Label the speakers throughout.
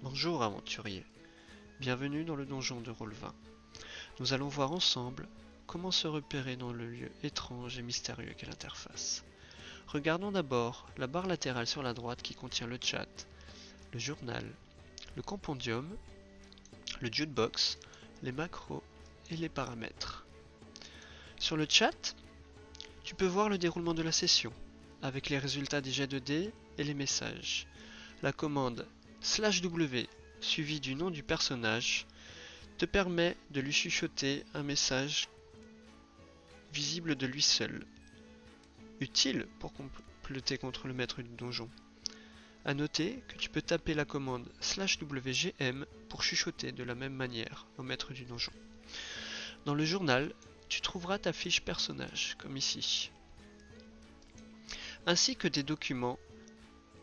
Speaker 1: Bonjour aventurier, bienvenue dans le donjon de Roll20. Nous allons voir ensemble comment se repérer dans le lieu étrange et mystérieux qu'est l'interface. Regardons d'abord la barre latérale sur la droite qui contient le chat, le journal, le compendium, le jukebox, les macros et les paramètres. Sur le chat, tu peux voir le déroulement de la session, avec les résultats des jets de dés et les messages. La commande /W suivi du nom du personnage te permet de lui chuchoter un message visible de lui seul, utile pour compléter contre le maître du donjon. A noter que tu peux taper la commande /WGM pour chuchoter de la même manière au maître du donjon. Dans le journal, tu trouveras ta fiche personnage, comme ici, ainsi que des documents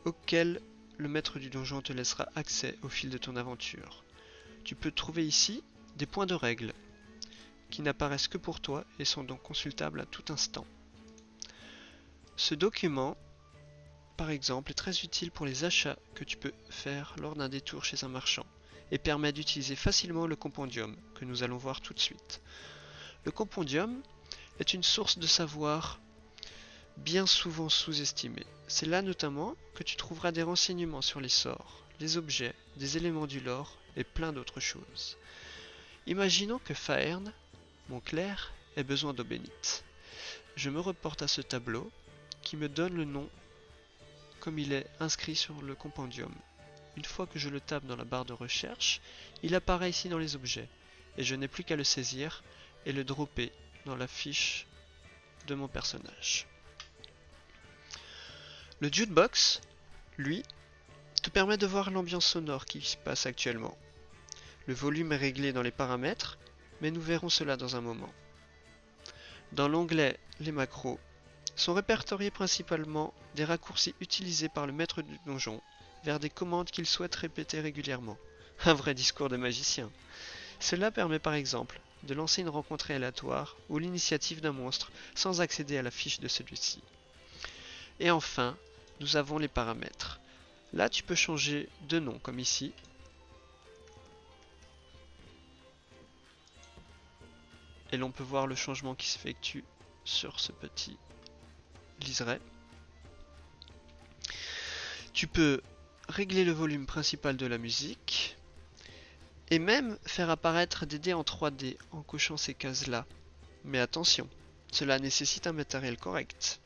Speaker 1: auxquels le maître du donjon te laissera accès au fil de ton aventure. Tu peux trouver ici des points de règle qui n'apparaissent que pour toi et sont donc consultables à tout instant. Ce document, par exemple, est très utile pour les achats que tu peux faire lors d'un détour chez un marchand et permet d'utiliser facilement le compendium que nous allons voir tout de suite. Le compendium est une source de savoir bien souvent sous-estimée. C'est là notamment que tu trouveras des renseignements sur les sorts, les objets, des éléments du lore et plein d'autres choses. Imaginons que Faern, mon clerc, ait besoin d'eau bénite. Je me reporte à ce tableau qui me donne le nom comme il est inscrit sur le compendium. Une fois que je le tape dans la barre de recherche, il apparaît ici dans les objets et je n'ai plus qu'à le saisir et le dropper dans la fiche de mon personnage. Le jukebox, lui, te permet de voir l'ambiance sonore qui se passe actuellement. Le volume est réglé dans les paramètres, mais nous verrons cela dans un moment. Dans l'onglet « Les macros », sont répertoriés principalement des raccourcis utilisés par le maître du donjon vers des commandes qu'il souhaite répéter régulièrement. Un vrai discours de magicien. Cela permet par exemple de lancer une rencontre aléatoire ou l'initiative d'un monstre sans accéder à la fiche de celui-ci. Et enfin, nous avons les paramètres. Là, tu peux changer de nom, comme ici. Et l'on peut voir le changement qui s'effectue sur ce petit liseré. Tu peux régler le volume principal de la musique et même faire apparaître des dés en 3D en cochant ces cases-là. Mais attention, cela nécessite un matériel correct.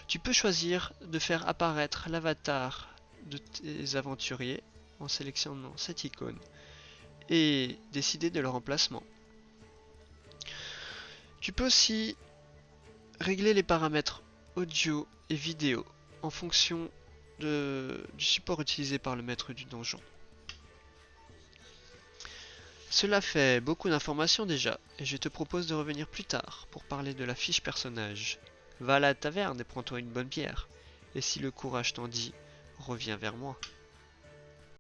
Speaker 1: Tu peux choisir de faire apparaître l'avatar de tes aventuriers en sélectionnant cette icône et décider de leur emplacement. Tu peux aussi régler les paramètres audio et vidéo en fonction du support utilisé par le maître du donjon. Cela fait beaucoup d'informations déjà, et je te propose de revenir plus tard pour parler de la fiche personnage. Va à la taverne et prends-toi une bonne bière, et si le courage t'en dit, reviens vers moi.